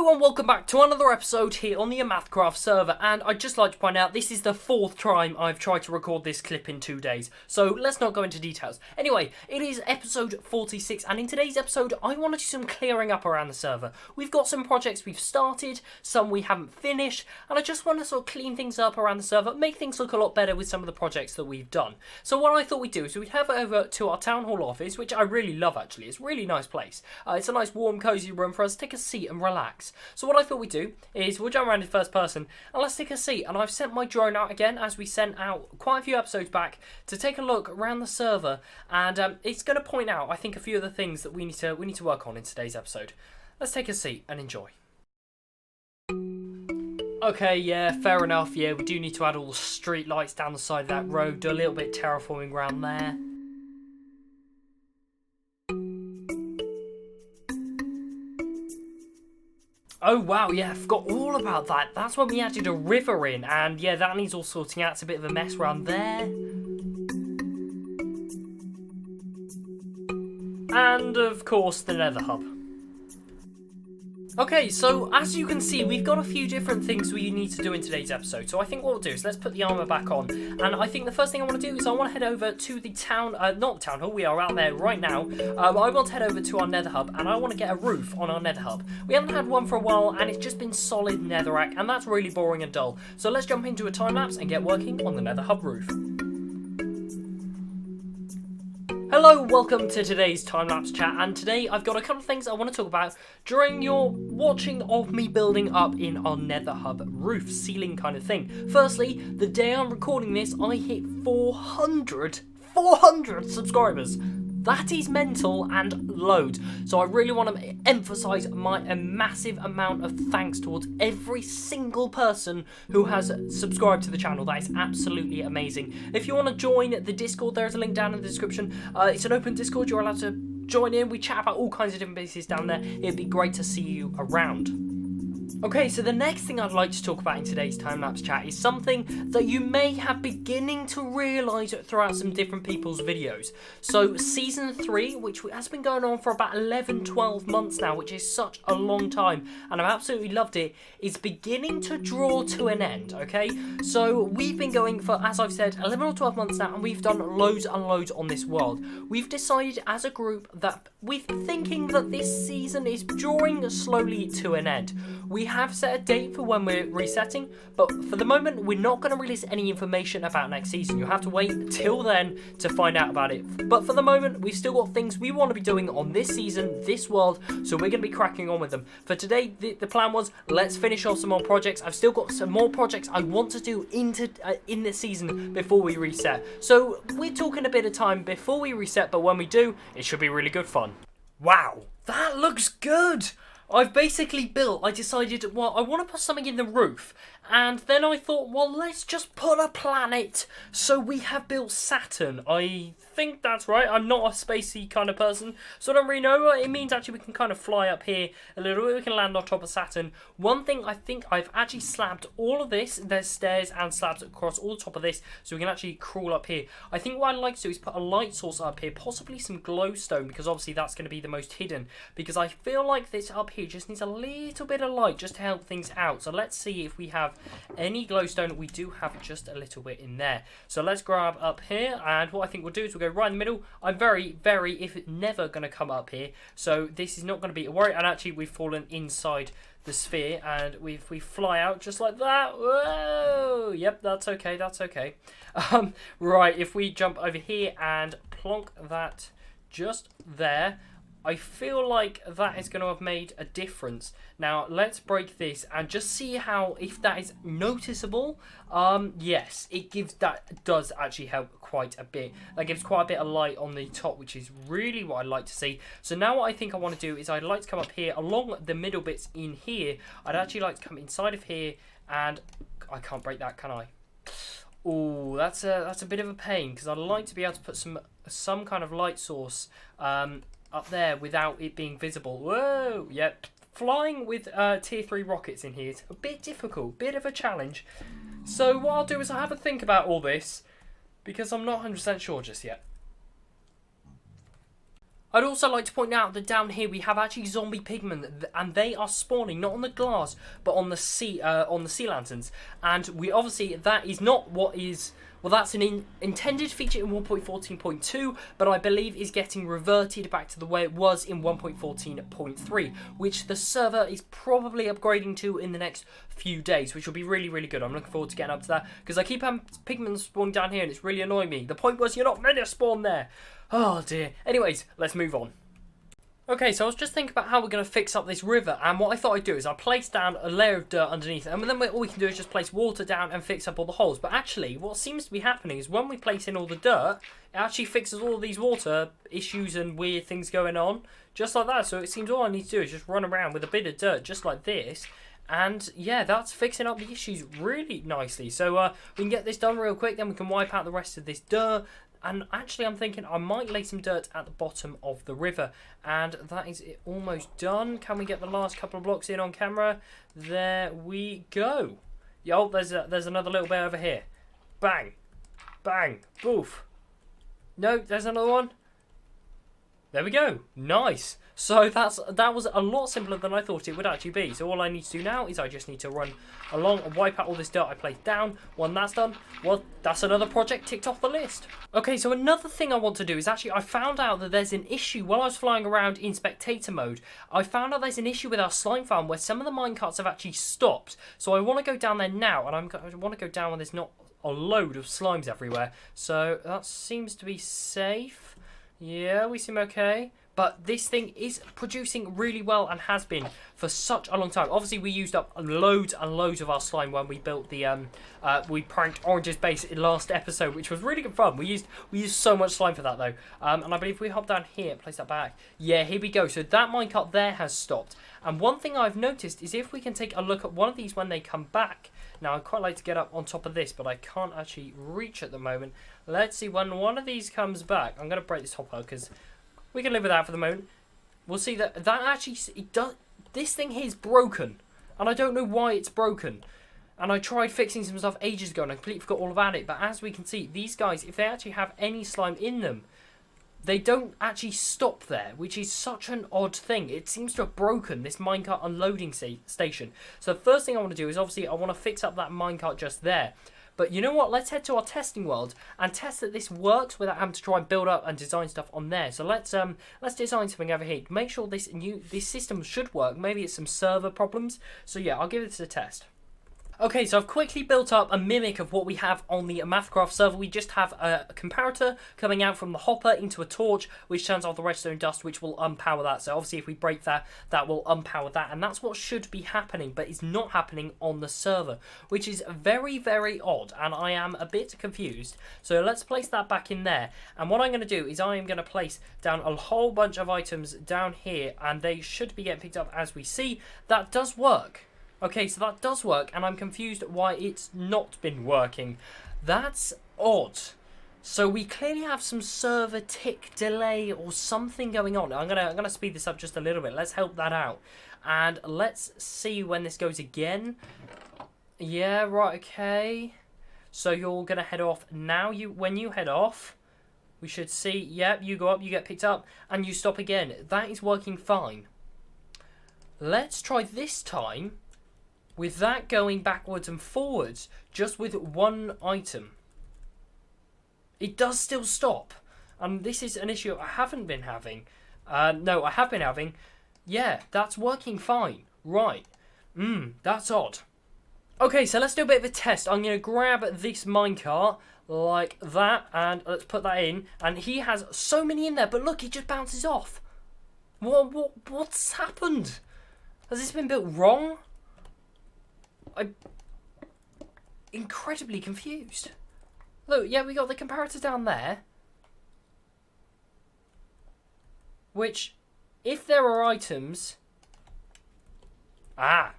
Hello and welcome back to another episode here on the OmathaCraft server, and I'd just like to point out this is the fourth time I've tried to record this clip in 2 days, so let's not go into details. Anyway, it is episode 46, and in today's episode I want to do some clearing up around the server. We've got some projects we've started, some we haven't finished, and I just want to sort of clean things up around the server, make things look a lot better with some of the projects that we've done. So what I thought we'd do is we'd head over to our town hall office, which I really love actually. It's a really nice place. It's a nice warm cozy room for us to take a seat and relax. So what I thought we'd do is we'll jump around in first person and let's take a seat. And I've sent my drone out again, as we sent out quite a few episodes back, to take a look around the server, and it's going to point out, I think, a few of the things that we need to work on in today's episode. Let's take a seat and enjoy. Okay, yeah, fair enough. Yeah, we do need to add all the street lights down the side of that road, do a little bit of terraforming around there. Oh wow, yeah, I forgot all about that. That's when we added a river in, and yeah, that needs all sorting out. It's a bit of a mess around there. And of course, the nether hub. Okay, so as you can see, we've got a few different things we need to do in today's episode. So I think what we'll do is let's put the armor back on. And I think the first thing I want to do is I want to head over to the town, not the town hall, we are out there right now. I want to head over to our nether hub, and I want to get a roof on our nether hub. We haven't had one for a while, and it's just been solid netherrack, and that's really boring and dull. So let's jump into a time lapse and get working on the nether hub roof. Hello, welcome to today's time-lapse chat, and today I've got a couple of things I want to talk about during your watching of me building up in our nether hub roof ceiling kind of thing. Firstly, the day I'm recording this, I hit 400 subscribers. That is mental and loads. So I really want to emphasise a massive amount of thanks towards every single person who has subscribed to the channel. That is absolutely amazing. If you want to join the Discord, there is a link down in the description. It's an open Discord. You're allowed to join in. We chat about all kinds of different businesses down there. It'd be great to see you around. Okay, so the next thing I'd like to talk about in today's time-lapse chat is something that you may have beginning to realise throughout some different people's videos. So Season 3, which has been going on for about 11-12 months now, which is such a long time, and I've absolutely loved it, is beginning to draw to an end, okay? So we've been going for, as I've said, 11 or 12 months now, and we've done loads and loads on this world. We've decided as a group that we're thinking that this season is drawing slowly to an end. We have set a date for when we're resetting, but for the moment we're not going to release any information about next season. You'll have to wait till then to find out about it. But for the moment, we've still got things we want to be doing on this season, this world, so we're going to be cracking on with them. For today, the plan was, let's finish off some more projects. I've still got some more projects I want to do in this season before we reset. So we're talking a bit of time before we reset, but when we do, it should be really good fun. Wow, that looks good! I've basically built, I decided, well, I want to put something in the roof, and then I thought, well, let's just put a planet. So we have built Saturn. I think that's right. I'm not a spacey kind of person, so I don't really know. It means actually we can kind of fly up here a little bit. We can land on top of Saturn. One thing, I think I've actually slabbed all of this. There's stairs and slabs across all the top of this, so we can actually crawl up here. I think what I'd like to do is put a light source up here, possibly some glowstone, because obviously that's going to be the most hidden, because I feel like this up here just needs a little bit of light just to help things out. So let's see if we have any glowstone. We do have just a little bit in there. So let's grab up here, and what I think we'll do is we'll go right in the middle. I'm very, if never going to come up here, so this is not going to be a worry. And actually we've fallen inside the sphere, and we fly out just like that. Whoa! Yep, that's okay, that's okay. Right, if we jump over here and plonk that just there, I feel like that is going to have made a difference. Now, let's break this and just see how, if that is noticeable. Yes, that does actually help quite a bit. That gives quite a bit of light on the top, which is really what I'd like to see. So now what I think I want to do is I'd like to come up here along the middle bits in here. I'd actually like to come inside of here, and I can't break that, can I? Oh, that's a bit of a pain, because I'd like to be able to put some kind of light source up there without it being visible. Whoa, yep. Flying with tier 3 rockets in here is a bit difficult, bit of a challenge. So what I'll do is I'll have a think about all this, because I'm not 100% sure just yet. I'd also like to point out that down here we have actually zombie pigmen, and they are spawning not on the glass but on the sea lanterns. And we obviously, that is not what is, well, that's an intended feature in 1.14.2, but I believe is getting reverted back to the way it was in 1.14.3, which the server is probably upgrading to in the next few days, which will be really, really good. I'm looking forward to getting up to that, because I keep having pigmen spawning down here and it's really annoying me. The point was, you're not meant to spawn there. Oh dear. Anyways, let's move on. Okay, so I was just thinking about how we're going to fix up this river, and what I thought I'd do is I'll place down a layer of dirt underneath it, and then all we can do is just place water down and fix up all the holes. But actually, what seems to be happening is when we place in all the dirt, it actually fixes all these water issues and weird things going on, just like that. So it seems all I need to do is just run around with a bit of dirt, just like this, and yeah, that's fixing up the issues really nicely. So we can get this done real quick, then we can wipe out the rest of this dirt. And actually, I'm thinking I might lay some dirt at the bottom of the river. And that is it, almost done. Can we get the last couple of blocks in on camera? There we go. Yo, there's another little bit over here. Bang. Bang. Boof. No, there's another one. There we go. Nice. So that was a lot simpler than I thought it would actually be. So all I need to do now is I just need to run along and wipe out all this dirt I placed down. When that's done, well, that's another project ticked off the list. Okay, so another thing I want to do is actually I found out that there's an issue while I was flying around in spectator mode. I found out there's an issue with our slime farm where some of the minecarts have actually stopped. So I want to go down there now, and I want to go down when there's not a load of slimes everywhere. So that seems to be safe. Yeah, we seem okay. But this thing is producing really well and has been for such a long time. Obviously, we used up loads and loads of our slime when we built the we pranked Orange's base in last episode, which was really good fun. We used so much slime for that though. And I believe we hop down here, place that back. Yeah, here we go. So that minecart there has stopped. And one thing I've noticed is if we can take a look at one of these when they come back. Now, I'd quite like to get up on top of this, but I can't actually reach at the moment. Let's see when one of these comes back. I'm going to break this hopper because we can live with that for the moment. We'll see that actually, it does. This thing here is broken, and I don't know why it's broken. And I tried fixing some stuff ages ago, and I completely forgot all about it. But as we can see, these guys, if they actually have any slime in them, they don't actually stop there, which is such an odd thing. It seems to have broken this minecart unloading station. So the first thing I want to do is obviously I want to fix up that minecart just there. But you know what? Let's head to our testing world and test that this works without having to try and build up and design stuff on there. So let's design something over here. Make sure this system should work. Maybe it's some server problems. So yeah, I'll give this a test. Okay, so I've quickly built up a mimic of what we have on the OmathaCraft server. We just have a comparator coming out from the hopper into a torch, which turns off the redstone dust, which will unpower that. So obviously if we break that, that will unpower that. And that's what should be happening, but it's not happening on the server, which is very, very odd. And I am a bit confused. So let's place that back in there. And what I'm going to do is I am going to place down a whole bunch of items down here, and they should be getting picked up as we see. That does work. Okay, so that does work, and I'm confused why it's not been working. That's odd. So we clearly have some server tick delay or something going on. I'm gonna speed this up just a little bit. Let's help that out, and let's see when this goes again. Yeah, right. Okay. So you're gonna head off now. When you head off, we should see. Yep, you go up, you get picked up, and you stop again. That is working fine. Let's try this time. With that going backwards and forwards, just with one item. It does still stop. And this is an issue I haven't been having. No, I have been having. Yeah, that's working fine. Right. That's odd. Okay, so let's do a bit of a test. I'm going to grab this minecart like that, and let's put that in. And he has so many in there, but look, it just bounces off. What's happened? Has this been built wrong? I'm incredibly confused. Look, yeah, we got the comparator down there. Which, if there are items... Ah,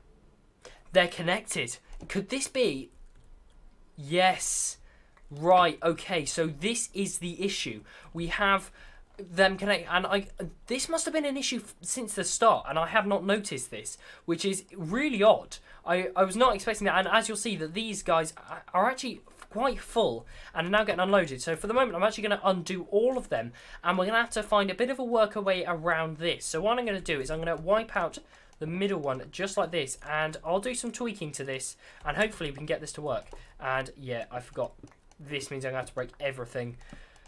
they're connected. Could this be... Yes. Right, okay, so this is the issue. We have them connect, and this must have been an issue since the start, and I have not noticed this, which is really odd. I was not expecting that, and as you'll see that these guys are actually quite full and are now getting unloaded. So for the moment, I'm actually going to undo all of them, and we're going to have to find a bit of a worker way around this. So what I'm going to do is I'm going to wipe out the middle one just like this, and I'll do some tweaking to this, and hopefully we can get this to work. And yeah, I forgot. This means I'm going to have to break everything.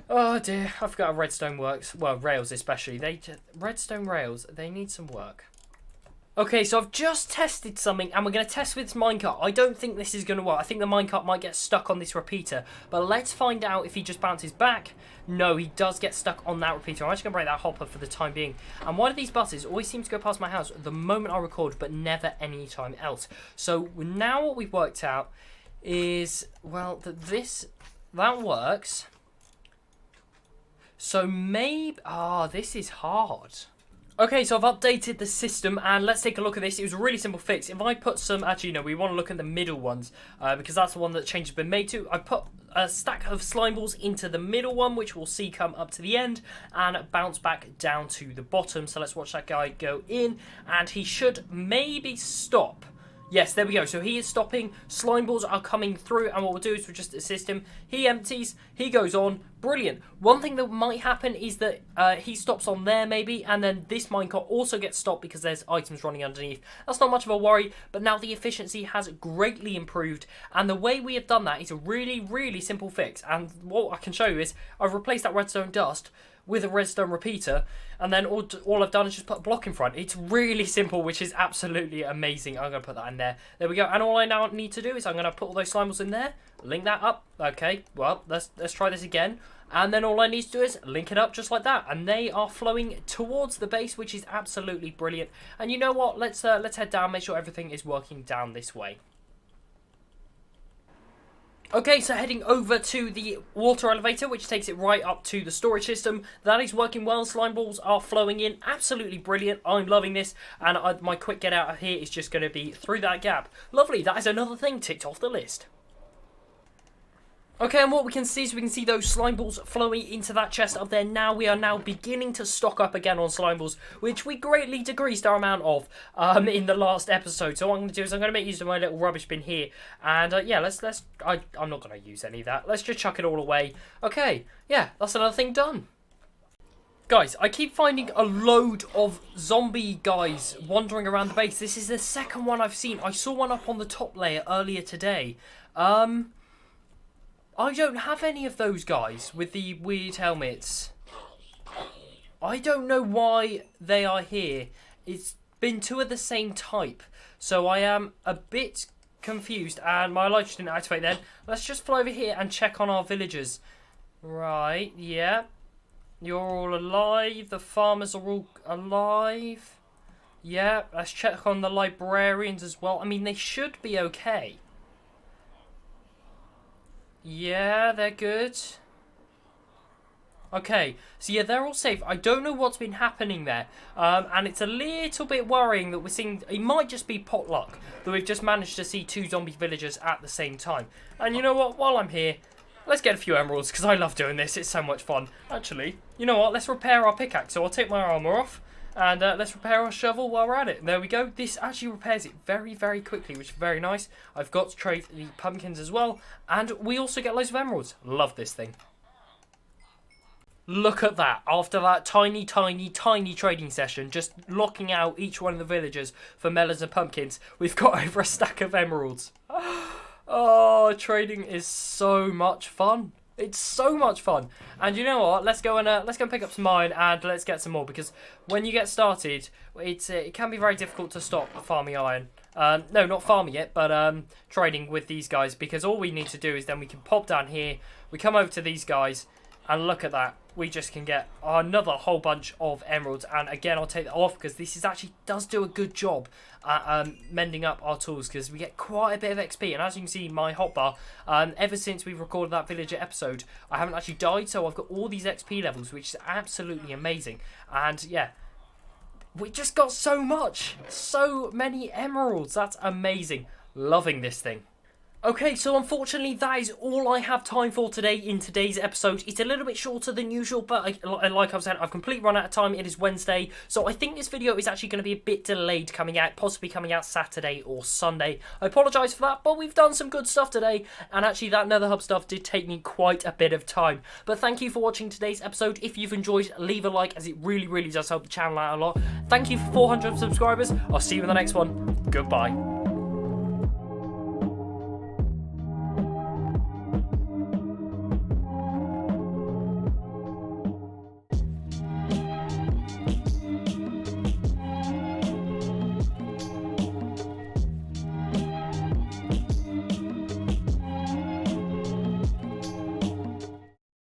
Oh dear, I forgot how redstone works. Well, rails especially. Redstone rails, they need some work. Okay, so I've just tested something, and we're going to test with this minecart. I don't think this is going to work. I think the minecart might get stuck on this repeater. But let's find out if he just bounces back. No, he does get stuck on that repeater. I'm actually going to break that hopper for the time being. And why do these buses always seem to go past my house the moment I record, but never any time else? So now what we've worked out is, well, that works. So maybe... this is hard. Okay, so I've updated the system, and let's take a look at this. It was a really simple fix. If I put some... Actually, no, we want to look at the middle ones, because that's the one that change has been made to. I put a stack of slime balls into the middle one, which we'll see come up to the end, and bounce back down to the bottom. So let's watch that guy go in, and he should maybe stop. Yes, there we go. So he is stopping. Slime balls are coming through, and what we'll do is we'll just assist him. He empties. He goes on. Brilliant. One thing that might happen is that he stops on there maybe, and then this minecart also gets stopped because there's items running underneath. That's not much of a worry, but now the efficiency has greatly improved, and the way we have done that is a really, really simple fix. And what I can show you is I've replaced that redstone dust with a redstone repeater, and then all I've done is just put a block in front. It's really simple, which is absolutely amazing. I'm going to put that in there. There we go. And all I now need to do is I'm going to put all those slime balls in there, link that up. Okay, well, let's try this again. And then all I need to do is link it up just like that. And they are flowing towards the base, which is absolutely brilliant. And you know what? Let's head down, make sure everything is working down this way. Okay, so heading over to the water elevator, which takes it right up to the storage system. That is working well. Slime balls are flowing in. Absolutely brilliant. I'm loving this. And my quick get out of here is just going to be through that gap. Lovely. That is another thing ticked off the list. Okay, and what we can see is we can see those slime balls flowing into that chest up there. Now we are now beginning to stock up again on slime balls, which we greatly decreased our amount of in the last episode. So what I'm going to do is I'm going to make use of my little rubbish bin here. And yeah, I'm not going to use any of that. Let's just chuck it all away. Okay, yeah, that's another thing done. Guys, I keep finding a load of zombie guys wandering around the base. This is the second one I've seen. I saw one up on the top layer earlier today. I don't have any of those guys with the weird helmets. I don't know why they are here. It's been two of the same type. So I am a bit confused, and my light didn't activate then. Let's just fly over here and check on our villagers. Right, yeah. You're all alive. The farmers are all alive. Yeah, let's check on the librarians as well. I mean, they should be okay. Yeah, they're good. Okay, so yeah, they're all safe. I don't know what's been happening there. And it's a little bit worrying that we're seeing... It might just be potluck that we've just managed to see two zombie villagers at the same time. And you know what? While I'm here, let's get a few emeralds, because I love doing this. It's so much fun. Actually, you know what? Let's repair our pickaxe. So I'll take my armor off. And let's repair our shovel while we're at it. There we go. This actually repairs it very, very quickly, which is very nice. I've got to trade the pumpkins as well. And we also get loads of emeralds. Love this thing. Look at that. After that tiny, tiny, tiny trading session, just locking out each one of the villagers for melons and pumpkins, we've got over a stack of emeralds. Oh, trading is so much fun. It's so much fun. And you know what? Let's go and pick up some iron, and let's get some more, because when you get started, it can be very difficult to stop farming iron. No, not farming it, but trading with these guys, because all we need to do is then we can pop down here, we come over to these guys, and look at that. We just can get another whole bunch of emeralds. And again, I'll take that off because this is actually does do a good job at mending up our tools, because we get quite a bit of XP. And as you can see, my hotbar, ever since we recorded that villager episode, I haven't actually died. So I've got all these XP levels, which is absolutely amazing. And yeah, we just got so much. So many emeralds. That's amazing. Loving this thing. Okay, so unfortunately that is all I have time for today in today's episode. It's a little bit shorter than usual, but like I've said, I've completely run out of time. It is Wednesday, so I think this video is actually going to be a bit delayed coming out, possibly coming out Saturday or Sunday. I apologise for that, but we've done some good stuff today, and actually that Nether Hub stuff did take me quite a bit of time. But thank you for watching today's episode. If you've enjoyed, leave a like, as it really, really does help the channel out a lot. Thank you for 400 subscribers. I'll see you in the next one. Goodbye.